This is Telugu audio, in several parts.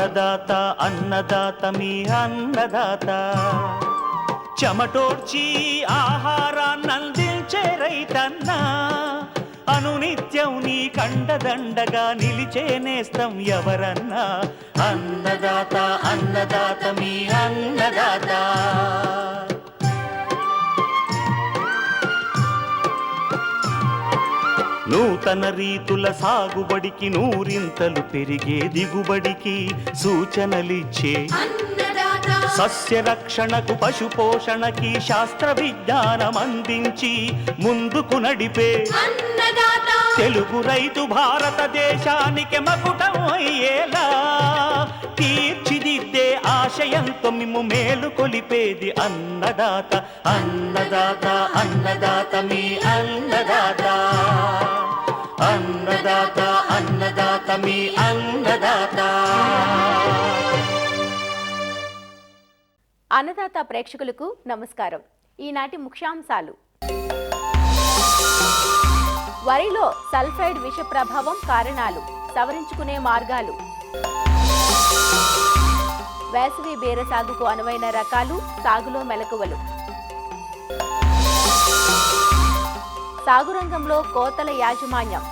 అన్నదాత అన్నదాత మీ అన్నదాత చెమటోడ్చి ఆహారాన్నందించే రైతన్న అనునిత్యం నీ కండదండగా నిలిచే నేస్తం ఎవరన్నా అన్నదాత అన్నదాత మీ అన్నదాత నూతన రీతుల సాగుబడికి నూరింతలు పెరిగే దిగుబడికి సూచనలిచ్చే సస్య రక్షణకు పశు పోషణకి శాస్త్ర విజ్ఞానం అందించి ముందుకు నడిపే తెలుగు రైతు భారతదేశానికి మకుటం అయ్యేలా తీర్చిదిద్దే ఆశయంతో మిమ్ము మేలు కొలిపేది అన్నదాత అన్నదాత అన్నదాత మీ అన్నదాత అన్నదాత అన్నదాత మీ అన్నదాత. అన్నదాత ప్రేక్షకులకు నమస్కారం. ఈనాటి ముఖ్యాంశాలు: వరిలో సల్ఫైడ్ విష ప్రభావం కారణాలు, సవరించుకునే మార్గాలు, వేసవి బీర సాగుకు అనువైన రకాలు, సాగులో మెలకువలు, సాగు రంగంలో కోతల యాజమాన్యం,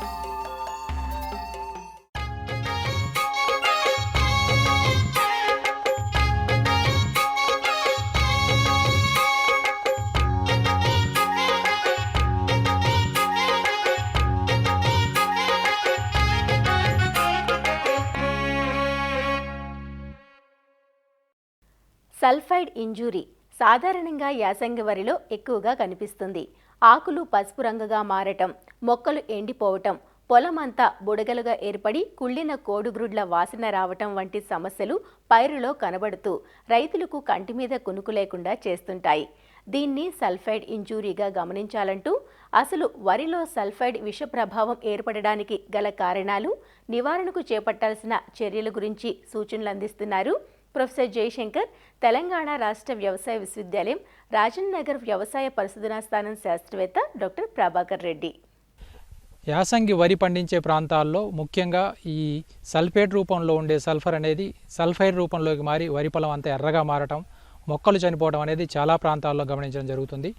సల్ఫైడ్ ఇంజురీ సాధారణంగా యాసంగి వరిలో ఎక్కువగా కనిపిస్తుంది. ఆకులు పసుపు రంగుగా మారటం, మొక్కలు ఎండిపోవటం, పొలమంతా బుడగలుగా ఏర్పడి కుళ్ళిన కోడిగ్రుడ్ల వాసన రావటం వంటి సమస్యలు పైరులో కనబడుతూ రైతులకు కంటి మీద కునుకు లేకుండా చేస్తుంటాయి. దీన్ని సల్ఫైడ్ ఇంజూరీగా గమనించాలంటూ అసలు వరిలో సల్ఫైడ్ విష ప్రభావం ఏర్పడడానికి గల కారణాలు, నివారణకు చేపట్టాల్సిన చర్యల గురించి సూచనలు అందిస్తున్నారు ప్రొఫెసర్ జయశంకర్, తెలంగాణ రాష్ట్ర వ్యవసాయ విశ్వవిద్యాలయం రాజన్ నగర్ వ్యవసాయ పరిశోధనా స్థానం శాస్త్రవేత్త డాక్టర్ ప్రభాకర్ రెడ్డి. యాసంగి వరి పండించే ప్రాంతాల్లో ముఖ్యంగా ఈ సల్ఫేట్ రూపంలో ఉండే సల్ఫర్ అనేది సల్ఫైడ్ రూపంలోకి మారి వరి పొలం అంతా ఎర్రగా మారటం, మొక్కలు చనిపోవడం అనేది చాలా ప్రాంతాల్లో గమనించడం జరుగుతుంది.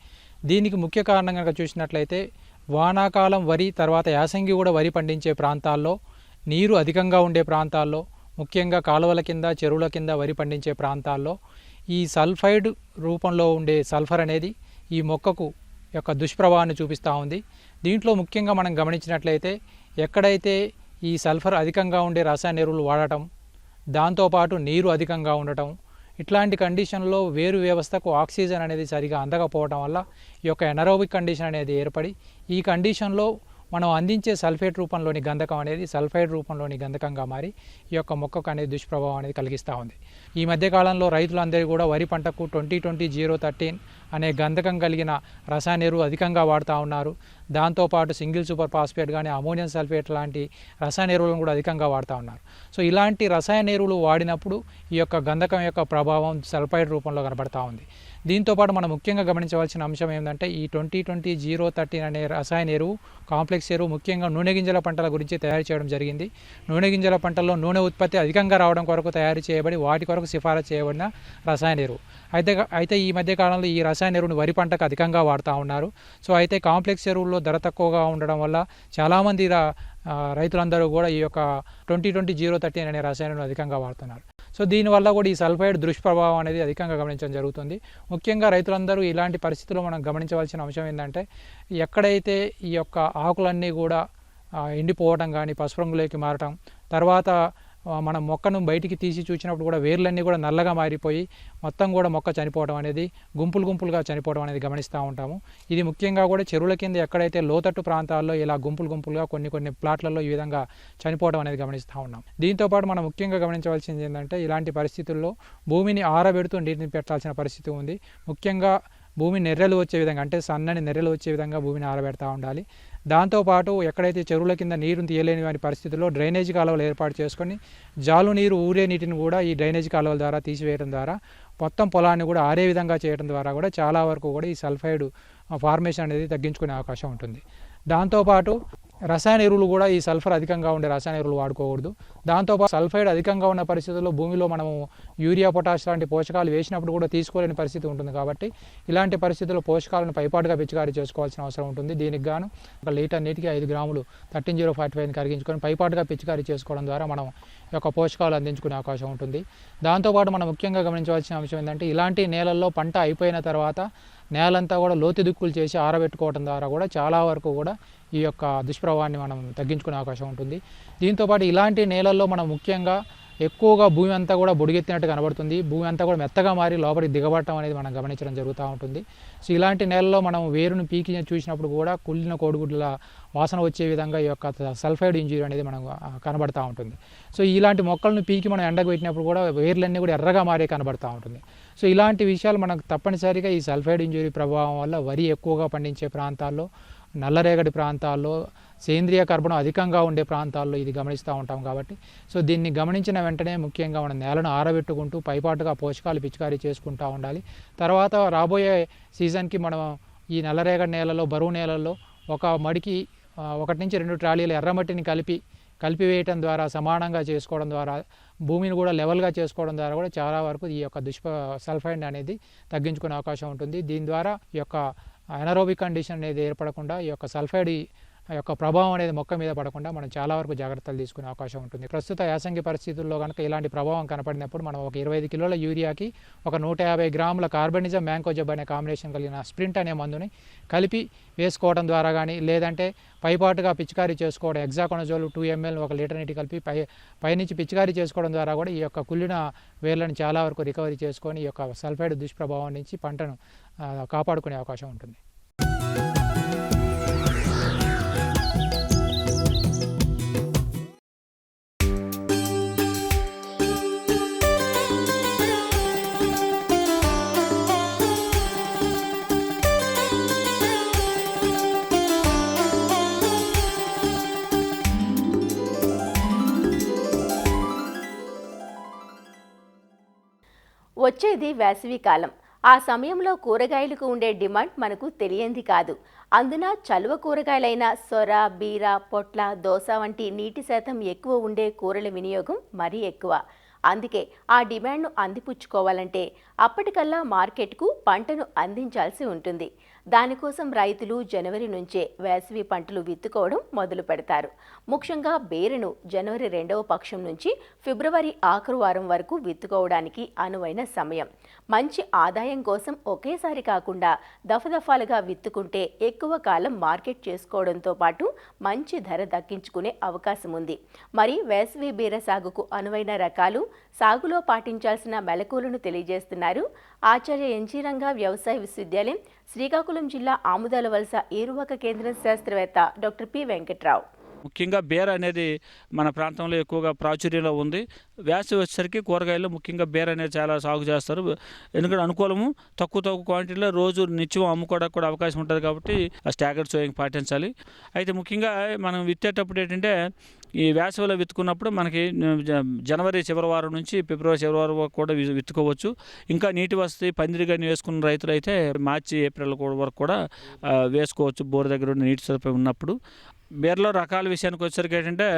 దీనికి ముఖ్య కారణం కనుక చూసినట్లయితే వానాకాలం వరి తర్వాత యాసంగి కూడా వరి పండించే ప్రాంతాల్లో, నీరు అధికంగా ఉండే ప్రాంతాల్లో, ముఖ్యంగా కాలువల కింద చెరువుల కింద వరి పండించే ప్రాంతాల్లో ఈ సల్ఫైడ్ రూపంలో ఉండే సల్ఫర్ అనేది ఈ మొక్కకు యొక్క దుష్ప్రభావాన్ని చూపిస్తూ ఉంది. దీంట్లో ముఖ్యంగా మనం గమనించినట్లయితే ఎక్కడైతే ఈ సల్ఫర్ అధికంగా ఉండే రసాయన ఎరువులు వాడటం, దాంతోపాటు నీరు అధికంగా ఉండటం, ఇట్లాంటి కండిషన్లో వేరు వ్యవస్థకు ఆక్సిజన్ అనేది సరిగా అందకపోవడం వల్ల ఈ యొక్క ఎనరోబిక్ కండిషన్ అనేది ఏర్పడి ఈ కండిషన్లో మనం అందించే సల్ఫేట్ రూపంలోని గంధకం అనేది సల్ఫైడ్ రూపంలోని గంధకంగా మారి ఈ యొక్క మొక్కకు అనేది దుష్ప్రభావం అనేది కలిగిస్తూ ఉంది. ఈ మధ్యకాలంలో రైతులందరూ కూడా వరి పంటకు 20-20-0-13 అనే గంధకం కలిగిన రసాయన ఎరువు అధికంగా వాడుతూ ఉన్నారు. దాంతోపాటు సింగిల్ సూపర్ ఫాస్ఫేట్ కానీ అమోనియం సల్ఫేట్ లాంటి రసాయన ఎరువులను కూడా అధికంగా వాడుతూ ఉన్నారు. సో ఇలాంటి రసాయన ఎరువులు వాడినప్పుడు ఈ యొక్క గంధకం యొక్క ప్రభావం సల్ఫైడ్ రూపంలో కనబడతా ఉంది. దీంతోపాటు మనం ముఖ్యంగా గమనించవలసిన అంశం ఏంటంటే ఈ 20-20-0-13 అనే రసాయన ఎరువు కాంప్లెక్స్ ఎరువు ముఖ్యంగా నూనె గింజల పంటల గురించి తయారు చేయడం జరిగింది. నూనె గింజల పంటల్లో నూనె ఉత్పత్తి అధికంగా రావడం కొరకు తయారు చేయబడి వాటి కొరకు సిఫారసు చేయబడిన రసాయన ఎరువు. అయితే ఈ మధ్యకాలంలో ఈ రసాయన ఎరువును వరి పంటకు అధికంగా వాడుతూ ఉన్నారు. సో అయితే కాంప్లెక్స్ ఎరువుల్లో ధర తక్కువగా ఉండడం వల్ల చాలామంది రైతులందరూ కూడా ఈ యొక్క 20-20-0-13 అనే రసాయనాలను అధికంగా వాడుతున్నారు. సో దీనివల్ల కూడా ఈ సల్ఫైడ్ దుష్ప్రభావం అనేది అధికంగా గమనించడం జరుగుతుంది. ముఖ్యంగా రైతులందరూ ఇలాంటి పరిస్థితుల్లో మనం గమనించవలసిన అంశం ఏంటంటే ఎక్కడైతే ఈ యొక్క ఆకులన్నీ కూడా ఎండిపోవడం కానీ పసుపు రంగులోకి మారటం, తర్వాత మనం మొక్కను బయటికి తీసి చూసినప్పుడు కూడా వేర్లన్నీ కూడా నల్లగా మారిపోయి మొత్తం కూడా మొక్క చనిపోవడం అనేది గుంపులుగా చనిపోవడం అనేది గమనిస్తూ ఉంటాము. ఇది ముఖ్యంగా కూడా చెరువుల కింద ఎక్కడైతే లోతట్టు ప్రాంతాల్లో ఇలా గుంపులుగా కొన్ని ప్లాట్లలో ఈ విధంగా చనిపోవడం అనేది గమనిస్తూ ఉన్నాం. దీంతోపాటు మనం ముఖ్యంగా గమనించవలసింది ఏంటంటే ఇలాంటి పరిస్థితుల్లో భూమిని ఆరబెడుతూ నీటిని పెట్టాల్సిన పరిస్థితి ఉంది. ముఖ్యంగా భూమి నెర్రెలు వచ్చే విధంగా అంటే సన్నని నెర్రెలు వచ్చే విధంగా భూమిని ఆరబెడతా ఉండాలి. దాంతోపాటు ఎక్కడైతే చెరువుల కింద నీరుని తీయలేని వారి పరిస్థితుల్లో డ్రైనేజ్ కాలువలు ఏర్పాటు చేసుకొని జాలు నీరు ఊరే నీటిని కూడా ఈ డ్రైనేజ్ కాలువల ద్వారా తీసివేయడం ద్వారా మొత్తం పొలాన్ని కూడా ఆరే విధంగా చేయడం ద్వారా కూడా చాలా వరకు కూడా ఈ సల్ఫైడ్ ఫార్మేషన్ అనేది తగ్గించుకునే అవకాశం ఉంటుంది. దాంతోపాటు రసాయన ఎరువులు కూడా ఈ సల్ఫర్ అధికంగా ఉండే రసాయన ఎరువులు వాడుకోకూడదు. దాంతోపాటు సల్ఫైడ్ అధికంగా ఉన్న పరిస్థితుల్లో భూమిలో మనము యూరియా, పొటాష్ లాంటి పోషకాలు వేసినప్పుడు కూడా తీసుకోలేని పరిస్థితి ఉంటుంది. కాబట్టి ఇలాంటి పరిస్థితుల్లో పోషకాలను పైపాటుగా పిచికారీ చేసుకోవాల్సిన అవసరం ఉంటుంది. దీనికి గాను 1 లీటర్ నీటికి 5 గ్రాములు 13-0-45 కరిగించుకొని పైపాటుగా పిచికారీ చేసుకోవడం ద్వారా మనం ఈ యొక్క పోషకాలు అందించుకునే అవకాశం ఉంటుంది. దాంతోపాటు మనం ముఖ్యంగా గమనించవలసిన అంశం ఏంటంటే ఇలాంటి నేలల్లో పంట అయిపోయిన తర్వాత నేలంతా కూడా లోతు దిక్కులు చేసి ఆరబెట్టుకోవడం ద్వారా కూడా చాలా వరకు కూడా ఈ యొక్క దుష్ప్రభావాన్ని మనం తగ్గించుకునే అవకాశం ఉంటుంది. దీంతోపాటు ఇలాంటి నేలల్లో మనం ముఖ్యంగా ఎక్కువగా భూమి అంతా కూడా బుడిగెత్తినట్టు కనబడుతుంది. భూమి అంతా కూడా మెత్తగా మారి లోపలికి దిగబడటం అనేది మనం గమనించడం జరుగుతూ ఉంటుంది. సో ఇలాంటి నేలలో మనం వేరును పీకి చూసినప్పుడు కూడా కుళ్ళిన కోడిగుడ్ల వాసన వచ్చే విధంగా ఈ యొక్క సల్ఫైడ్ ఇంజురీ అనేది మనం కనబడుతూ ఉంటుంది. సో ఇలాంటి మొక్కలను పీకి మనం ఎండకు పెట్టినప్పుడు కూడా వేర్లన్నీ కూడా ఎర్రగా మారే కనబడుతూ ఉంటుంది. సో ఇలాంటి విషయాలు మనకు తప్పనిసరిగా ఈ సల్ఫైడ్ ఇంజురీ ప్రభావం వల్ల వరి ఎక్కువగా పండించే ప్రాంతాల్లో, నల్లరేగడి ప్రాంతాల్లో, సేంద్రియ కర్బనం అధికంగా ఉండే ప్రాంతాల్లో ఇది గమనిస్తూ ఉంటాం. కాబట్టి సో దీన్ని గమనించిన వెంటనే ముఖ్యంగా మనం నేలను ఆరబెట్టుకుంటూ పైపాటుగా పోషకాలు పిచికారీ చేసుకుంటూ ఉండాలి. తర్వాత రాబోయే సీజన్కి మనం ఈ నల్లరేగడి నేలలో, బరువు నేలల్లో ఒక మడికి 1 నుంచి 2 ట్రాలీల ఎర్రమట్టిని కలిపివేయటం ద్వారా, సమానంగా చేసుకోవడం ద్వారా, భూమిని కూడా లెవెల్గా చేసుకోవడం ద్వారా కూడా చాలా వరకు ఈ యొక్క సల్ఫైడ్ అనేది తగ్గించుకునే అవకాశం ఉంటుంది. దీని ద్వారా ఈ యొక్క ఎనరోబిక్ కండిషన్ అనేది ఏర్పడకుండా ఈ యొక్క సల్ఫైడ్ యొక్క ప్రభావం అనేది మొక్క మీద పడకుండా మనం చాలా వరకు జాగ్రత్తలు తీసుకునే అవకాశం ఉంటుంది. ప్రస్తుత యాసంగి పరిస్థితుల్లో కనుక ఇలాంటి ప్రభావం కనపడినప్పుడు మనం ఒక 25 కిలోల యూరియాకి ఒక 150 గ్రాముల కార్బనిజం మ్యాంకోజబ్ అనే కాంబినేషన్ కలిగిన స్ప్రింట్ అనే మందుని కలిపి వేసుకోవడం ద్వారా కానీ, లేదంటే పైపాటుగా పిచికారీ చేసుకోవడం హెక్సాకొనజోల్ 2 ml 1 లీటర్ నీటి కలిపి పైనుంచి పిచికారీ చేసుకోవడం ద్వారా కూడా ఈ యొక్క కుళ్ళిన వేర్లను చాలా వరకు రికవరీ చేసుకొని ఈ యొక్క సల్ఫైడ్ దుష్ప్రభావం నుంచి పంటను కాపాడుకునే అవకాశం ఉంటుంది. వచ్చేది వేసవి కాలం. ఆ సమయంలో కూరగాయలకు ఉండే డిమాండ్ మనకు తెలియంది కాదు. అందున చలువ కూరగాయలైన సొర, బీర, పొట్ల, దోస వంటి నీటి శాతం ఎక్కువ ఉండే కూరల వినియోగం మరీ ఎక్కువ. అందుకే ఆ డిమాండ్ను అందిపుచ్చుకోవాలంటే అప్పటికల్లా మార్కెట్కు పంటను అందించాల్సి ఉంటుంది. దానికోసం రైతులు జనవరి నుంచే వేసవి పంటలు విత్తుకోవడం మొదలు పెడతారు. ముఖ్యంగా బేరును జనవరి 2వ పక్షం నుంచి ఫిబ్రవరి ఆఖరు వారం వరకు విత్తుకోవడానికి అనువైన సమయం. మంచి ఆదాయం కోసం ఒకేసారి కాకుండా దఫదఫాలుగా విత్తుకుంటే ఎక్కువ కాలం మార్కెట్ చేసుకోవడంతో పాటు మంచి ధర దక్కించుకునే అవకాశం ఉంది. మరి వేసవి బీర సాగుకు అనువైన రకాలు, సాగులో పాటించాల్సిన మెలకువలను తెలియజేస్తున్నారు ఆచార్య ఎన్జీ రంగా వ్యవసాయ విశ్వవిద్యాలయం, శ్రీకాకుళం జిల్లా ఆముదాల వలస ఏరువాక కేంద్రం శాస్త్రవేత్త డాక్టర్ పి వెంకట్రావు. ముఖ్యంగా బేర అనేది మన ప్రాంతంలో ఎక్కువగా ప్రాచుర్యంలో ఉంది. వేసవి వచ్చేసరికి కూరగాయలు ముఖ్యంగా బేర అనేది చాలా సాగు చేస్తారు. ఎందుకంటే అనుకూలము, తక్కువ క్వాంటిటీలో రోజు నిత్యం అమ్ముకోవడానికి కూడా అవకాశం ఉంటుంది. కాబట్టి స్టాగర్డ్ సోయింగ్ పాటించాలి. అయితే ముఖ్యంగా మనం విత్తేటప్పుడు ఏంటంటే ఈ వేసవిలో విత్తుకున్నప్పుడు మనకి జనవరి చివరి వారం నుంచి ఫిబ్రవరి చివరి వారం వరకు కూడా విత్తుకోవచ్చు. ఇంకా నీటి వసతి పందిరిగాని వేసుకున్న రైతులు అయితే మార్చి, ఏప్రిల్ వరకు కూడా వేసుకోవచ్చు, బోర్ దగ్గర నీటి సదుపాయం ఉన్నప్పుడు. బీరలో రకాల విషయానికి వచ్చేసరికి ఏంటంటే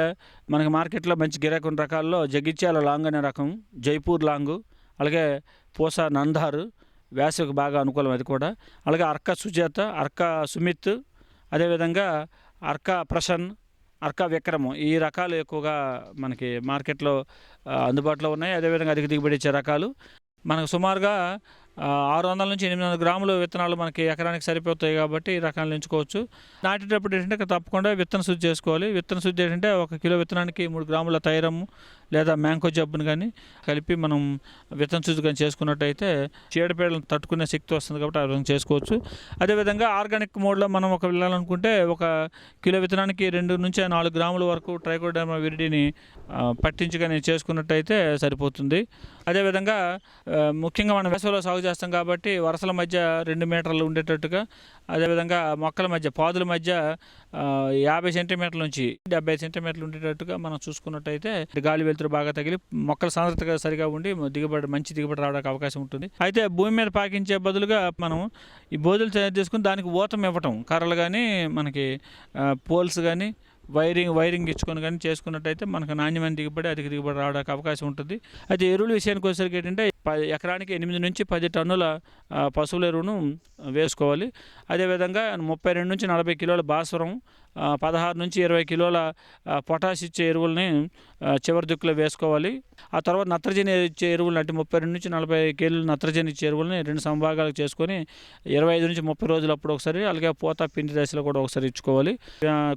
మనకి మార్కెట్లో మంచి గిరాకీ ఉన్న రకాల్లో జగిత్యాల లాంగ్ అనే రకం, జైపూర్ లాంగు, అలాగే పూసా నందారు వేసవికి బాగా అనుకూలం. అది కూడా అలాగే అర్క సుజాత, అర్క సుమిత్, అదేవిధంగా అర్క ప్రసన్, అర్క విక్రమ్, ఈ రకాలు ఎక్కువగా మనకి మార్కెట్లో అందుబాటులో ఉన్నాయి. అదేవిధంగా అధిక దిగుబడి ఇచ్చే రకాలు. మనకు సుమారుగా 600 నుంచి 800 గ్రాములు విత్తనాలు మనకి ఎకరానికి సరిపోతాయి. కాబట్టి ఈ రకాలను ఎంచుకోవచ్చు. నాటేటప్పుడు ఏంటంటే తప్పకుండా విత్తన శుద్ధి చేసుకోవాలి. విత్తన శుద్ధి ఏంటంటే 1 కిలో విత్తనానికి 3 గ్రాముల థైరము లేదా మ్యాంకో జబ్బును కానీ కలిపి మనం విత్తన శుద్ధి కానీ చేసుకున్నట్టయితే చీడపీడలను తట్టుకునే శక్తి వస్తుంది. కాబట్టి ఆ విధంగా చేసుకోవచ్చు. అదేవిధంగా ఆర్గానిక్ మోడ్లో మనం ఒక వెళ్ళాలనుకుంటే 1 కిలో విత్తనానికి 2 నుంచి 4 గ్రాముల వరకు ట్రైకోడర్మా విరిడిని పట్టించి కానీ చేసుకున్నట్టయితే సరిపోతుంది. అదేవిధంగా ముఖ్యంగా మనం వేసవిలో సాగు చేస్తాం కాబట్టి వరుసల మధ్య 2 మీటర్లు ఉండేటట్టుగా, అదేవిధంగా మొక్కల మధ్య పాదుల మధ్య 50 సెంటీమీటర్ల నుంచి 70 సెంటీమీటర్లు ఉండేటట్టుగా మనం చూసుకున్నట్టయితే గాలి వెలుతురు బాగా తగిలి మొక్కల సాంద్రత సరిగా ఉండి మంచి దిగుబడి రావడానికి అవకాశం ఉంటుంది. అయితే భూమి మీద పాకించే బదులుగా మనం ఈ బోధులు తయారు చేసుకుని దానికి ఊతం ఇవ్వటం, కర్రలు కానీ మనకి పోల్స్ కానీ వైరింగ్ ఇచ్చుకొని కానీ చేసుకున్నట్టయితే మనకు నాణ్యమైన దిగుబడి, అధిక దిగుబడి రావడానికి అవకాశం ఉంటుంది. అయితే ఎరువుల విషయానికి వచ్చేసరికి ఏంటంటే ఎకరానికి 8 నుంచి 10 టన్నుల పశువుల ఎరువును వేసుకోవాలి. అదేవిధంగా 32 నుంచి 40 కిలోల భాస్వరం, 16 నుంచి 20 కిలోల పొటాష్ ఇచ్చే ఎరువుల్ని చివరి దిక్కులో వేసుకోవాలి. ఆ తర్వాత నత్రజని ఇచ్చే ఎరువులు అంటే 32 నుంచి 40 కిలోల నత్రజని ఇచ్చే ఎరువులని 2 సంభాగాలకు చేసుకొని 25 నుంచి 30 రోజులప్పుడు ఒకసారి, అలాగే పూత పిండి దశలో కూడా ఒకసారి ఇచ్చుకోవాలి.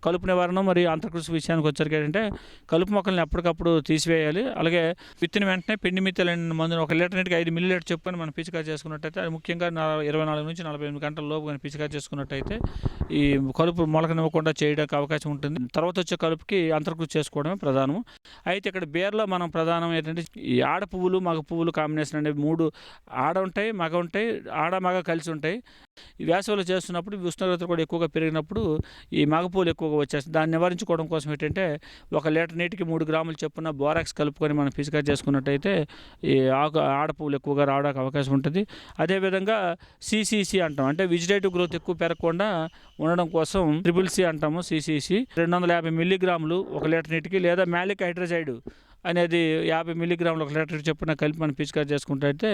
కలుపు నివారణ మరియు అంతర్కృషి విషయానికి వచ్చరికి ఏంటంటే కలుపు మొక్కల్ని ఎప్పటికప్పుడు తీసివేయాలి. అలాగే విత్తిన వెంటనే పిండి మిత్తులైన మందుని 1 లీటర్ నీటికి 5 మిల్లీలీటర్ చెప్పుకొని మనం పిచికారి చేసుకున్నట్టయితే, అది ముఖ్యంగా 24 నుంచి 48 గంటల లోపు కానీ పిచికారి చేసుకున్నట్టయితే ఈ కలుపు మొలకనివ్వకుండా చేయడానికి అవకాశం ఉంటుంది. తర్వాత వచ్చే కలుపుకి అంతర్కృషి చేసుకోవడమే ప్రధానం. అయితే ఇక్కడ బేర్లో మనం ప్రధానం ఏంటంటే ఈ ఆడ పువ్వులు మగ పువ్వులు కాంబినేషన్ అనేవి 3 ఆడ ఉంటాయి, మగ ఉంటాయి, ఆడ మగ కలిసి ఉంటాయి. ఈ వేసవిలో చేస్తున్నప్పుడు ఉష్ణోగ్రత కూడా ఎక్కువగా పెరిగినప్పుడు ఈ మగ పువ్వులు ఎక్కువగా వచ్చేస్తాయి. దాన్ని నివారించుకోవడం కోసం ఏంటంటే 1 లీటర్ నీటికి 3 గ్రాములు చొప్పున బోరాక్స్ కలుపుకొని మనం పిచికారి చేసుకున్నట్టయితే ఈ ఆడ పువ్వులు ఎక్కువగా రావడానికి అవకాశం ఉంటుంది. అదేవిధంగా సిసిసి అంటాం, అంటే వెజిటేటివ్ గ్రోత్ ఎక్కువ పెరగకుండా ఉండడం కోసం CCC అంటాము. సిసిసి 250 మిల్లీగ్రాములు 1 లీటర్ నీటికి, లేదా మ్యాలిక్ హైడ్రోజైడ్ అనేది 50 మిల్లీగ్రాములు 1 లీటర్ చొప్పున కలిపి మనం పిచికారి చేసుకుంటే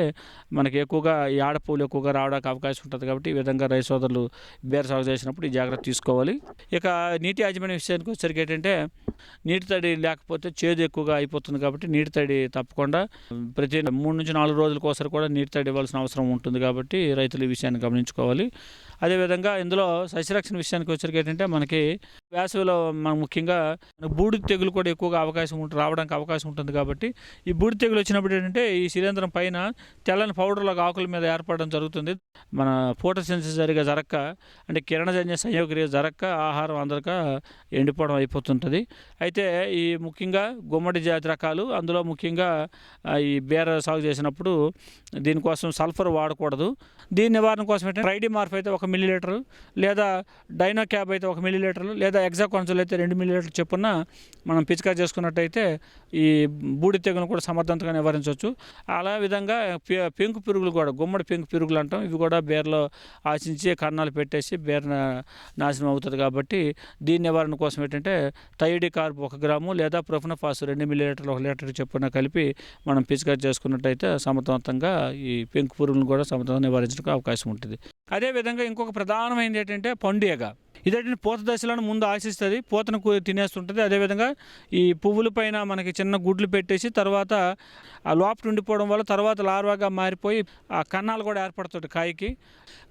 మనకి ఎక్కువగా ఈ ఆడపూలు ఎక్కువగా రావడానికి అవకాశం ఉంటుంది. కాబట్టి ఈ విధంగా రైతు సోదరులు బేర సాగు చేసినప్పుడు ఈ జాగ్రత్త తీసుకోవాలి. ఇక నీటి యాజమాన్య విషయానికి వచ్చేసరికి ఏంటంటే నీటి తడి లేకపోతే చేదు ఎక్కువగా అయిపోతుంది. కాబట్టి నీటి తడి తప్పకుండా ప్రతి 3 నుంచి 4 రోజులకు ఒకసారి కూడా నీటి తడి ఇవ్వాల్సిన అవసరం ఉంటుంది. కాబట్టి రైతులు ఈ విషయాన్ని గమనించుకోవాలి. అదేవిధంగా ఇందులో సస్యరక్షణ విషయానికి వచ్చేసరికి ఏంటంటే మనకి వేసవిలో మనం ముఖ్యంగా బూడిద తెగులు కూడా ఎక్కువగా రావడానికి అవకాశం ఉంటుంది. కాబట్టి ఈ బూడిద తెగులు వచ్చినప్పుడు ఏంటంటే ఈ శిలీంధ్రం పైన తెల్లని పౌడర్లాగా ఆకుల మీద ఏర్పడడం జరుగుతుంది. మన ఫోటోసిన్థసిస్ సరిగా జరక్క, అంటే కిరణజన్య సంయోగక్రియ జరక్క ఆహారం అందరక ఎండిపోవడం అయిపోతుంటుంది. అయితే ఈ ముఖ్యంగా గుమ్మడి జాతి రకాలు, అందులో ముఖ్యంగా ఈ బీర సాగు చేసినప్పుడు దీనికోసం సల్ఫర్ వాడకూడదు. దీని నివారణ కోసం ఏంటంటే ట్రైడిమార్ఫ్ అయితే 1 మిల్లీలీటర్, లేదా డైనోక్యాబ్ అయితే 1 మిల్లీలీటర్, లేదా ఎగ్జాకాన్సోల్ అయితే 2 మిల్లీలీటర్ చొప్పున మనం పిచికారి చేసుకున్నట్టయితే ఈ బూడిద తెగులను కూడా సమర్థవంతంగా నివారించవచ్చు. అలా విధంగా పెంకు పురుగులు కూడా, గుమ్మడి పెంకు పురుగులు అంటాం, ఇవి కూడా బేర్లో ఆశించి కన్నాలు పెట్టేసి బేర నాశనం అవుతుంది. కాబట్టి దీని నివారణ కోసం ఏంటంటే థైయోడికార్బ్ 1 గ్రాము, లేదా ప్రొఫెనోఫాస్ 2 మిల్లీలీటర్లు 1 లీటర్ చొప్పున కలిపి మనం పిచికారి చేసుకున్నట్టయితే సమర్థవంతంగా ఈ పెంకు పురుగులను కూడా సమర్థవంతంగా నివారించడానికి అవకాశం ఉంటుంది. అదేవిధంగా ఇంకొక ప్రధానమైనది ఏంటంటే పండుగ. ఇదేంటంటే పూత దశలను ముందు ఆశిస్తుంది, పూతను తినేస్తుంటుంది. అదేవిధంగా ఈ పువ్వుల పైన మనకి చిన్న గుడ్లు పెట్టేసి తర్వాత ఆ లోపల ఉండిపోవడం వల్ల తర్వాత లార్వాగా మారిపోయి ఆ కన్నాలు కూడా ఏర్పడుతుంది.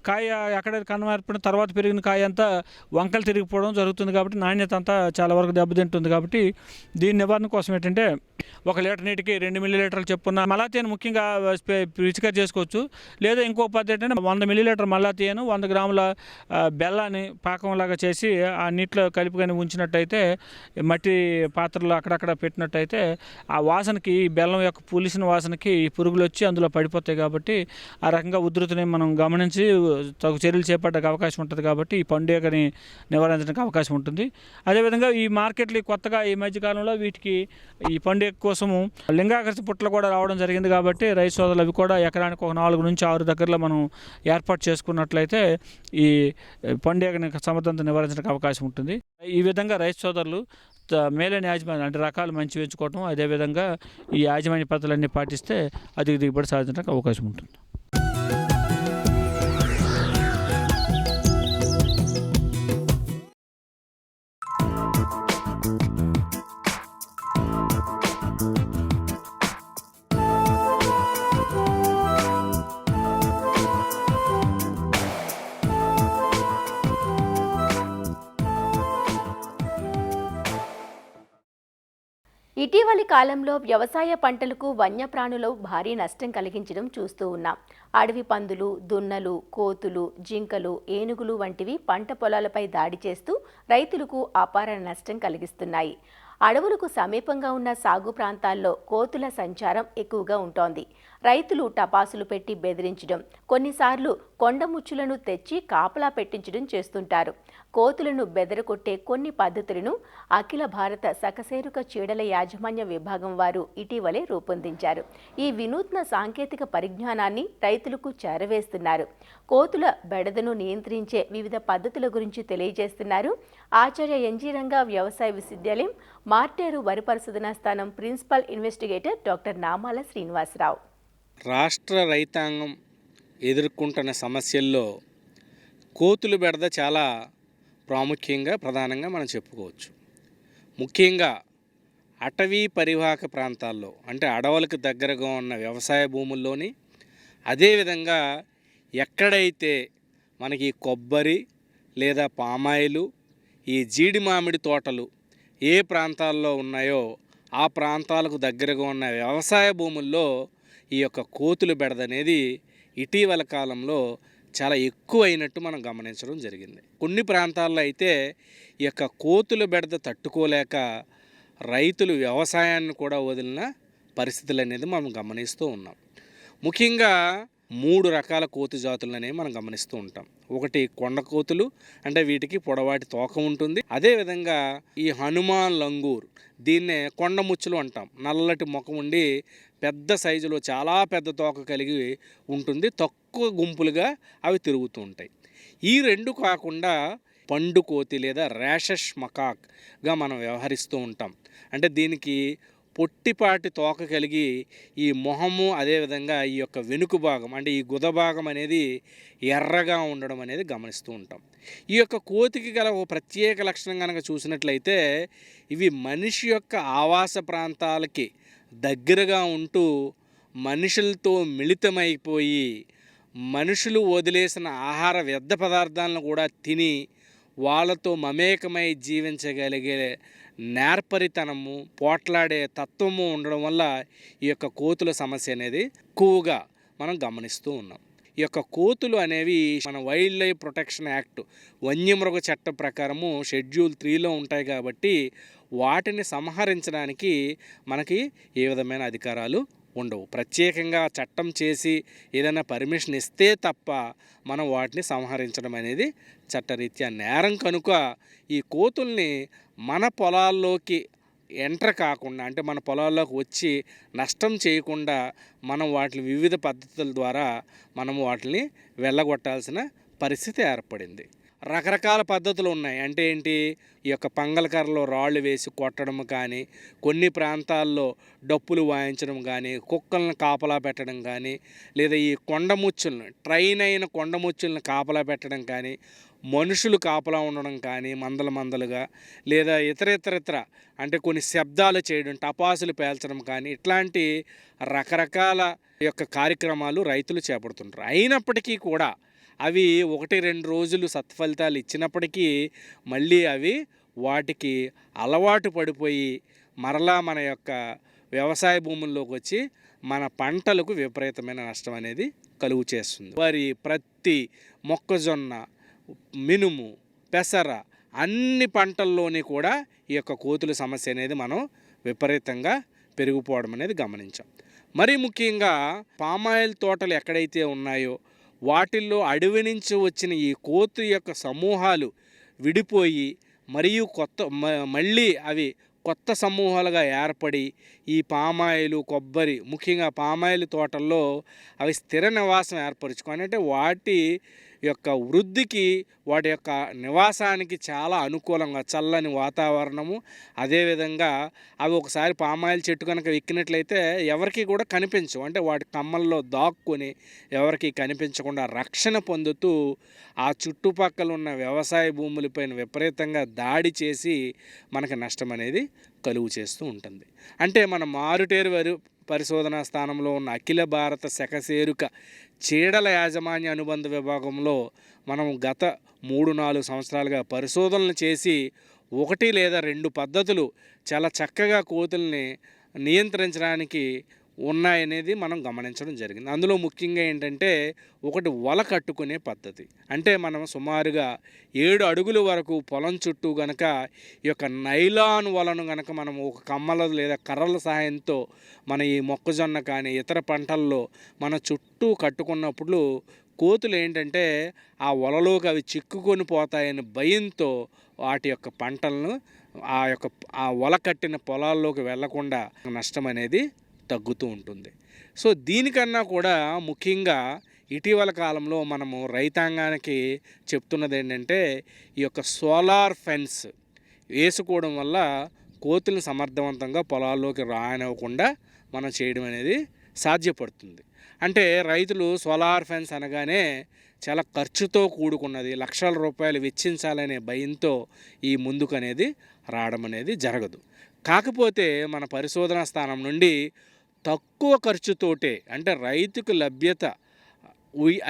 కాయ ఎక్కడైతే కన్నం ఏర్పడిన తర్వాత పెరిగిన కాయ అంతా వంకలు తిరిగిపోవడం జరుగుతుంది. కాబట్టి నాణ్యత అంతా చాలా వరకు దెబ్బతింటుంది. కాబట్టి దీని నివారణ కోసం ఏంటంటే 1 లీటర్ నీటికి 2 మిల్లీలీటర్లు చెప్పున్న మలాతీయను ముఖ్యంగా పిచికారి చేసుకోవచ్చు. లేదా ఇంకో పద్ధతి ఏంటంటే 100 మిల్లీలీటర్ మలాతీయను 100 గ్రాముల బెల్లాన్ని పాకంలాగా చేసి ఆ నీటిలో కలిపికొని ఉంచినట్టయితే, మట్టి పాత్రలో అక్కడక్కడ పెట్టినట్టయితే ఆ వాసనకి, బెల్లం యొక్క పులిసిన వాసనకి ఈ పురుగులు వచ్చి అందులో పడిపోతాయి. కాబట్టి ఆ రకంగా ఉధృతిని మనం గమనించి తగు చర్యలు చేపట్టడానికి అవకాశం ఉంటుంది. కాబట్టి ఈ పండుగని నివారించడానికి అవకాశం ఉంటుంది. అదేవిధంగా ఈ మార్కెట్లు కొత్తగా ఈ మధ్యకాలంలో వీటికి ఈ పండుగ కోసము లింగాకర్ష పుట్టలు కూడా రావడం జరిగింది. కాబట్టి రైతు సోదరులు అవి కూడా ఎకరానికి 4 నుంచి 6 దగ్గరలో మనం ఏర్పాటు చేసుకున్నట్లయితే ఈ పండుగని సమర్థంగా నివారించడానికి అవకాశం ఉంటుంది. ఈ విధంగా రైతు సోదరులు మేలైన యాజమాన్యం అంటే రకాలు మంచి ఎంచుకోవటం, అదేవిధంగా ఈ యాజమాన్య పద్ధతులన్నీ పాటిస్తే అధిక దిగుబడి సాధించడానికి అవకాశం ఉంటుంది. ఇటీవలి కాలంలో వ్యవసాయ పంటలకు వన్యప్రాణులు భారీ నష్టం కలిగించడం చూస్తూ ఉన్నాం. అడవి పందులు, దున్నలు, కోతులు, జింకలు, ఏనుగులు వంటివి పంట పొలాలపై దాడి చేస్తూ రైతులకు అపార నష్టం కలిగిస్తున్నాయి. అడవులకు సమీపంగా ఉన్న సాగు ప్రాంతాల్లో కోతుల సంచారం ఎక్కువగా ఉంటోంది. రైతులు టపాసులు పెట్టి బెదిరించడం, కొన్నిసార్లు కొండముచ్చులను తెచ్చి కాపలా పెట్టించడం చేస్తుంటారు. కోతులను బెదరగొట్టే కొన్ని పద్ధతులను అఖిల భారత సకశేరుక చీడల యాజమాన్య విభాగం వారు ఇటీవలే రూపొందించారు. ఈ వినూత్న సాంకేతిక పరిజ్ఞానాన్ని రైతులకు చేరవేస్తున్నారు. కోతుల బెడదను నియంత్రించే వివిధ పద్ధతుల గురించి తెలియజేస్తున్నారు ఆచార్య ఎన్జీ రంగా వ్యవసాయ విశ్వవిద్యాలయం మార్టేరు వరి పరిశోధనా స్థానం ప్రిన్సిపల్ ఇన్వెస్టిగేటర్ డాక్టర్ నామాల శ్రీనివాసరావు. రాష్ట్ర రైతాంగం ఎదుర్కొంటున్న సమస్యల్లో కోతుల బెడద చాలా ప్రాముఖ్యంగా ప్రధానంగా మనం చెప్పుకోవచ్చు. ముఖ్యంగా అటవీ పరివాహక ప్రాంతాల్లో, అంటే అడవులకు దగ్గరగా ఉన్న వ్యవసాయ భూముల్లోని, అదేవిధంగా ఎక్కడైతే మనకి కొబ్బరి లేదా పామాయిలు, ఈ జీడి మామిడి తోటలు ఏ ప్రాంతాల్లో ఉన్నాయో ఆ ప్రాంతాలకు దగ్గరగా ఉన్న వ్యవసాయ భూముల్లో ఈ యొక్క కోతుల బెడద అనేది ఇటీవల కాలంలో చాలా ఎక్కువైనట్టు మనం గమనించడం జరిగింది. కొన్ని ప్రాంతాల్లో అయితే ఈ యొక్క కోతుల బెడద తట్టుకోలేక రైతులు వ్యవసాయాన్ని కూడా వదిలిన పరిస్థితులు అనేది మనం గమనిస్తూ ఉన్నాం. ముఖ్యంగా 3 రకాల కోతి జాతులు అనేవి మనం గమనిస్తూ ఉంటాం. ఒకటి కొండ కోతులు, అంటే వీటికి పొడవాటి తోక ఉంటుంది. అదేవిధంగా ఈ హనుమాన్ లంగూర్, దీన్నే కొండ ముచ్చులు అంటాం. నల్లటి ముఖం ఉండి పెద్ద సైజులో చాలా పెద్ద తోక కలిగి ఉంటుంది. తక్కువ గుంపులుగా అవి తిరుగుతూ ఉంటాయి. ఈ 2 కాకుండా పండు కోతి లేదా ర్యాషెస్ మకాక్గా మనం వ్యవహరిస్తూ ఉంటాం. అంటే దీనికి పొట్టిపాటి తోక కలిగి ఈ మొహము, అదేవిధంగా ఈ యొక్క వెనుక భాగం, అంటే ఈ గుద భాగం అనేది ఎర్రగా ఉండడం అనేది గమనిస్తూ ఉంటాం. ఈ యొక్క కోతికి గల ఒక ప్రత్యేక లక్షణం కనుక చూసినట్లయితే, ఇవి మనిషి యొక్క ఆవాస ప్రాంతాలకి దగ్గరగా ఉంటూ మనుషులతో మిళితమైపోయి మనుషులు వదిలేసిన ఆహార వ్యర్థ పదార్థాలను కూడా తిని వాళ్ళతో మమేకమై జీవించగలిగే నేర్పరితనము, పోట్లాడే తత్వము ఉండడం వల్ల ఈ యొక్క కోతుల సమస్య అనేది ఎక్కువగా మనం గమనిస్తూ ఉన్నాం. ఈ యొక్క కోతులు అనేవి మన వైల్డ్ లైఫ్ ప్రొటెక్షన్ యాక్ట్, వన్యమృగ చట్టం ప్రకారము షెడ్యూల్ 3లో ఉంటాయి కాబట్టి వాటిని సంహరించడానికి మనకి ఏ విధమైన అధికారాలు ఉండవు. ప్రత్యేకంగా చట్టం చేసి ఏదైనా పర్మిషన్ ఇస్తే తప్ప మనం వాటిని సంహరించడం అనేది చట్టరీత్యా నేరం. కనుక ఈ కోతుల్ని మన పొలాల్లోకి ఎంటర్ కాకుండా, అంటే మన పొలాల్లోకి వచ్చి నష్టం చేయకుండా మనం వాటిని వివిధ పద్ధతుల ద్వారా మనము వాటిని వెళ్ళగొట్టాల్సిన పరిస్థితి ఏర్పడింది. రకరకాల పద్ధతులు ఉన్నాయి. అంటే ఏంటి, ఈ యొక్క పంగలకర్రలో రాళ్ళు వేసి కొట్టడం కానీ, కొన్ని ప్రాంతాల్లో డప్పులు వాయించడం కానీ, కుక్కలను కాపలా పెట్టడం కానీ, లేదా ఈ కొండముచ్చులను, ట్రైన్ అయిన కొండముచ్చులను కాపలా పెట్టడం కానీ, మనుషులు కాపలా ఉండడం కానీ మందలుగా, లేదా ఇతర అంటే కొన్ని శబ్దాలు చేయడం, టపాసులు పేల్చడం కానీ, ఇట్లాంటి రకరకాల యొక్క కార్యక్రమాలు రైతులు చేపడుతుంటారు. అయినప్పటికీ కూడా అవి 1-2 రోజులు సత్ఫలితాలు ఇచ్చినప్పటికీ మళ్ళీ అవి వాటికి అలవాటు పడిపోయి మరలా మన యొక్క వ్యవసాయ భూముల్లోకి వచ్చి మన పంటలకు విపరీతమైన నష్టం అనేది కలుగు చేస్తుంది. వరి, ప్రత్తి, మొక్కజొన్న, మినుము, పెసర అన్ని పంటల్లోని కూడా ఈ యొక్క కోతుల సమస్య అనేది మనం విపరీతంగా పెరిగిపోవడం అనేది గమనించాం. మరి ముఖ్యంగా పామాయిల్ తోటలు ఎక్కడైతే ఉన్నాయో వాటిల్లో అడవి నుంచి వచ్చిన ఈ కోతు యొక్క సమూహాలు విడిపోయి మరియు మళ్ళీ అవి కొత్త సమూహాలుగా ఏర్పడి ఈ పామాయిలు, కొబ్బరి, ముఖ్యంగా పామాయిల్ తోటల్లో అవి స్థిర నివాసం ఏర్పరచుకొని, అంటే వాటి యొక్క వృద్ధికి, వాటి యొక్క నివాసానికి చాలా అనుకూలంగా చల్లని వాతావరణము, అదేవిధంగా అవి ఒకసారి పామాయిల్ చెట్టు కనుక ఎక్కినట్లయితే ఎవరికి కూడా కనిపించవు. అంటే వాటి కమ్మల్లో దాక్కుని ఎవరికి కనిపించకుండా రక్షణ పొందుతూ ఆ చుట్టుపక్కల ఉన్న వ్యవసాయ భూములపైన విపరీతంగా దాడి చేసి మనకి నష్టం అనేది కలుగు చేస్తూ ఉంటుంది. అంటే మన మారుటేరు వరి పరిశోధనా స్థానంలో ఉన్న అఖిల భారత సకశేరుక చీడల యాజమాన్య అనుబంధ విభాగంలో మనం గత 3-4 సంవత్సరాలుగా పరిశోధనలు చేసి 1 లేదా 2 పద్ధతులు చాలా చక్కగా కోతుల్ని నియంత్రించడానికి ఉన్నాయనేది మనం గమనించడం జరిగింది. అందులో ముఖ్యంగా ఏంటంటే ఒకటి వల కట్టుకునే పద్ధతి. అంటే మనం సుమారుగా 7 అడుగుల వరకు పొలం చుట్టూ గనక ఈ యొక్క నైలాన్ వలను గనక మనం ఒక కమ్మల లేదా కర్రల సహాయంతో మన ఈ మొక్కజొన్న కానీ ఇతర పంటల్లో మన చుట్టూ కట్టుకున్నప్పుడు కోతులు ఏంటంటే ఆ వలలోకి అవి చిక్కుకొని పోతాయని భయంతో వాటి యొక్క పంటలను ఆ వల కట్టిన పొలాల్లోకి వెళ్లకుండా నష్టం అనేది తగ్గుతూ ఉంటుంది. సో దీనికన్నా కూడా ముఖ్యంగా ఇటీవల కాలంలో మనము రైతాంగానికి చెప్తున్నది ఏంటంటే ఈ యొక్క సోలార్ ఫెన్స్ వేసుకోవడం వల్ల కోతులను సమర్థవంతంగా పొలాల్లోకి రానివ్వకుండా మనం చేయడం అనేది సాధ్యపడుతుంది. అంటే రైతులు సోలార్ ఫెన్స్ అనగానే చాలా ఖర్చుతో కూడుకున్నది, లక్షల రూపాయలు వెచ్చించాలనే భయంతో ఈ ముందుకు అనేది రావడం అనేది జరగదు. కాకపోతే మన పరిశోధనా స్థానం నుండి తక్కువ ఖర్చుతోటే అంటే రైతుకు లభ్యత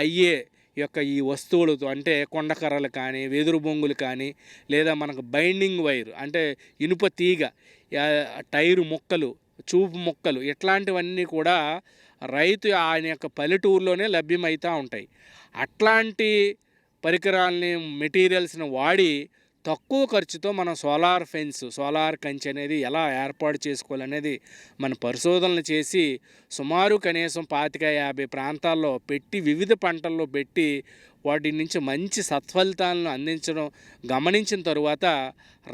అయ్యే యొక్క ఈ వస్తువులతో అంటే కొండకర్రలు కానీ వెదురు బొంగులు కానీ లేదా మనకు బైండింగ్ వైర్ అంటే ఇనుప తీగ, టైరు ముక్కలు, చూపు ముక్కలు ఇట్లాంటివన్నీ కూడా రైతు ఆయన యొక్క పల్లెటూరులోనే లభ్యమవుతూ ఉంటాయి. అట్లాంటి పరికరాలని మెటీరియల్స్ని వాడి తక్కువ ఖర్చుతో మనం సోలార్ ఫెన్స్, సోలార్ కంచె అనేది ఎలా ఏర్పాటు చేసుకోవాలనేది మన పరిశోధనలు చేసి సుమారు కనీసం 25-50 ప్రాంతాల్లో పెట్టి వివిధ పంటల్లో పెట్టి వాటి నుంచి మంచి సత్ఫలితాలను అందించడం గమనించిన తరువాత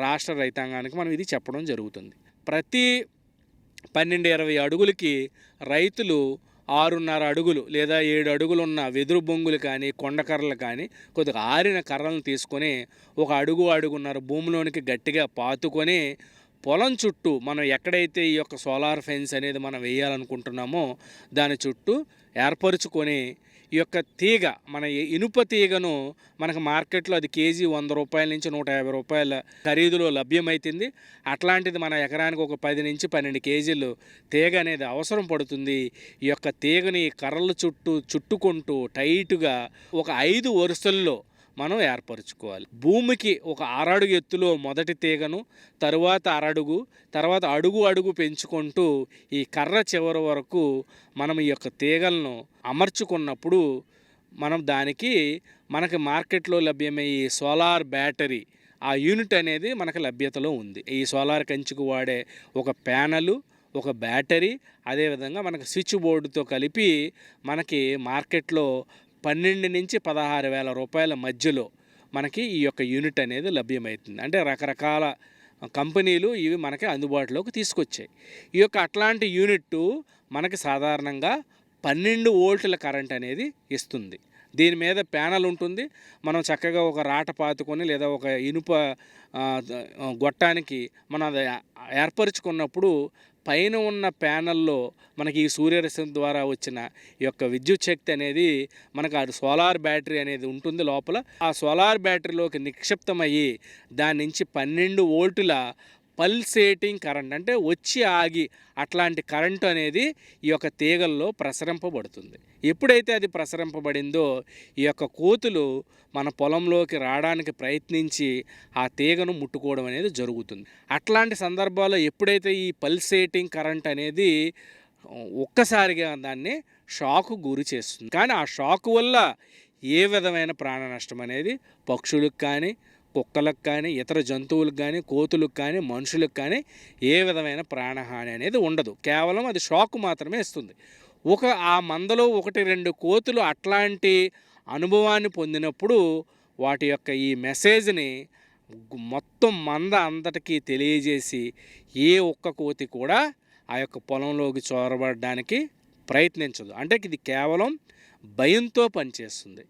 రాష్ట్ర రైతాంగానికి మనం ఇది చెప్పడం జరుగుతుంది. ప్రతి 12-20 అడుగులకి రైతులు 6.5 అడుగులు లేదా 7 అడుగులు ఉన్న వెదురు బొంగులు కానీ కొండకర్రలు కానీ కొద్దిగా ఆరిన కర్రలను తీసుకొని 1 అడుగున్నర భూమిలోనికి గట్టిగా పాతుకొని పొలం చుట్టూ మనం ఎక్కడైతే ఈ యొక్క సోలార్ ఫెన్స్ అనేది మనం వేయాలనుకుంటున్నామో దాని చుట్టూ ఏర్పరుచుకొని ఈ యొక్క తీగ మన ఇనుప తీగను మనకు మార్కెట్లో అది కేజీ 100 రూపాయల నుంచి 150 రూపాయల ఖరీదులో లభ్యమవుతుంది. అట్లాంటిది మన ఎకరానికి ఒక 10 నుంచి 12 కేజీలు తీగ అనేది అవసరం పడుతుంది. ఈ యొక్క తీగని కర్రల చుట్టూ చుట్టుకుంటూ టైట్గా ఒక 5 వరుసల్లో మనం ఏర్పరచుకోవాలి. భూమికి ఒక 6 అడుగు ఎత్తులో మొదటి తీగను, తరువాత 1 అడుగు, తర్వాత అడుగు పెంచుకుంటూ ఈ కర్ర చివరి వరకు మనం ఈ యొక్క తీగలను అమర్చుకున్నప్పుడు మనం మనకి మార్కెట్లో లభ్యమయ్యే సోలార్ బ్యాటరీ ఆ యూనిట్ అనేది మనకు లభ్యతలో ఉంది. ఈ సోలార్ కంచుకు వాడే ఒక ప్యానలు, ఒక బ్యాటరీ, అదేవిధంగా మనకు స్విచ్ బోర్డుతో కలిపి మనకి మార్కెట్లో 12 నుంచి 16,000 రూపాయల మధ్యలో మనకి ఈ యొక్క యూనిట్ అనేది లభ్యమవుతుంది. అంటే రకరకాల కంపెనీలు ఇవి మనకి అందుబాటులోకి తీసుకొచ్చాయి. ఈ యొక్క అట్లాంటి యూనిట్ మనకి సాధారణంగా 12 వోల్టుల కరెంట్ అనేది ఇస్తుంది. దీని మీద ప్యానల్ ఉంటుంది. మనం చక్కగా ఒక రాట పాతుకొని లేదా ఒక ఇనుప గొట్టానికి మనం అది ఏర్పరచుకున్నప్పుడు పైన ఉన్న ప్యానల్లో మనకి ఈ సూర్యరశ్మి ద్వారా వచ్చిన ఈ యొక్క విద్యుత్ శక్తి అనేది మనకు ఆ సోలార్ బ్యాటరీ అనేది ఉంటుంది లోపల. ఆ సోలార్ బ్యాటరీలోకి నిక్షిప్తమయ్యి దాని నుంచి 12 వోల్టుల పల్సేటింగ్ కరెంట్ అంటే వచ్చి ఆగి అట్లాంటి కరెంటు అనేది ఈ యొక్క తీగల్లో ప్రసరింపబడుతుంది. ఎప్పుడైతే అది ప్రసరింపబడిందో ఈ యొక్క కోతులు మన పొలంలోకి రావడానికి ప్రయత్నించి ఆ తీగను ముట్టుకోవడం అనేది జరుగుతుంది. అట్లాంటి సందర్భాల్లో ఎప్పుడైతే ఈ పల్సేటింగ్ కరెంట్ అనేది ఒక్కసారిగా దాన్ని షాకు గురి చేస్తుంది. కానీ ఆ షాకు వల్ల ఏ విధమైన ప్రాణ నష్టం అనేది పక్షులకు కానీ, కుక్కలకు కానీ, ఇతర జంతువులకు కానీ, కోతులకు కానీ, మనుషులకు కానీ ఏ విధమైన ప్రాణహాని అనేది ఉండదు. కేవలం అది షాక్ మాత్రమే ఇస్తుంది. ఆ మందలో 1-2 కోతులు అట్లాంటి అనుభవాన్ని పొందినప్పుడు వాటి యొక్క ఈ మెసేజ్ని మొత్తం మంద అంతటికీ తెలియజేసి ఏ ఒక్క కోతి కూడా ఆ యొక్క పొలంలోకి చొరబడడానికి ప్రయత్నించదు. అంటే ఇది కేవలం భయంతో పనిచేస్తుంది.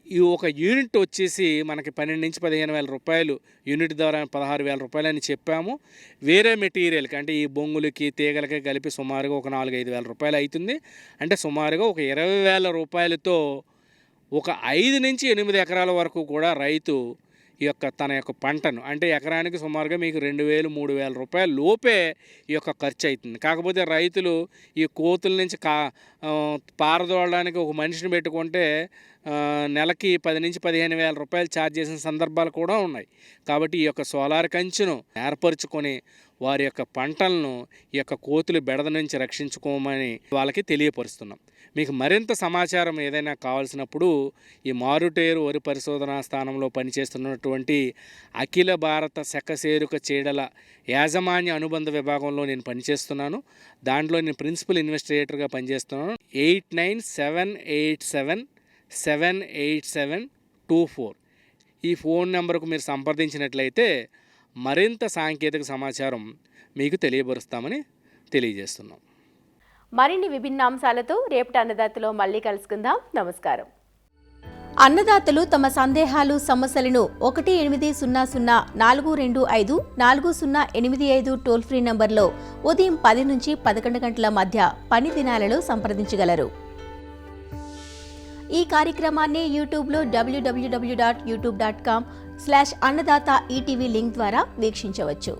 ఈ ఒక యూనిట్ వచ్చేసి మనకి 12 నుంచి 15,000 రూపాయలు యూనిట్ ద్వారా 16,000 రూపాయలు అని చెప్పాము. వేరే మెటీరియల్కి అంటే ఈ బొంగులకి తీగలకి కలిపి సుమారుగా ఒక 4-5 వేల రూపాయలు అవుతుంది. అంటే సుమారుగా ఒక 20,000 రూపాయలతో ఒక 5 నుంచి 8 ఎకరాల వరకు కూడా రైతు ఈ యొక్క తన యొక్క పంటను అంటే ఎకరానికి సుమారుగా మీకు 2,000-3,000 రూపాయల లోపే ఈ యొక్క ఖర్చు అవుతుంది. కాకపోతే రైతులు ఈ కోతుల నుంచి పారదోలడానికి ఒక మనిషిని పెట్టుకుంటే నెలకి 10 నుంచి 15,000 రూపాయలు ఛార్జ్ చేసిన సందర్భాలు కూడా ఉన్నాయి. కాబట్టి ఈ యొక్క సోలార్ కంచెను ఏర్పరచుకొని వారి యొక్క పంటలను ఈ యొక్క కోతులు బెడద నుంచి రక్షించుకోమని వాళ్ళకి తెలియపరుస్తున్నాం. మీకు మరింత సమాచారం ఏదైనా కావాల్సినప్పుడు ఈ మారుటేరు వరి పరిశోధనా స్థానంలో పనిచేస్తున్నటువంటి అఖిల భారత సెకసేరుక చీడల యాజమాన్య అనుబంధ విభాగంలో నేను పనిచేస్తున్నాను. దాంట్లో నేను ప్రిన్సిపల్ ఇన్వెస్టిగేటర్గా పనిచేస్తున్నాను. 8978778724 ఈ ఫోన్ నెంబర్కు మీరు సంప్రదించినట్లయితే మరింత సాంకేతిక సమాచారం మీకు తెలియపరుస్తామని తెలియజేస్తున్నాం. మరిన్ని విభిన్న అంశాలతో రేపటి అన్నదాతలో మళ్ళీ కలుసుకుందాం. నమస్కారం. అన్నదాతలు తమ సందేహాలు సమస్యలను 1-800-425-4085 టోల్ ఫ్రీ నంబర్లో ఉదయం 10 నుంచి 11 గంటల మధ్య పని దినాలలో సంప్రదించగలరు. ఈ కార్యక్రమాన్ని యూట్యూబ్లో www.youtube.com/అన్నదాత ఈటీవీ లింక్ ద్వారా వీక్షించవచ్చు.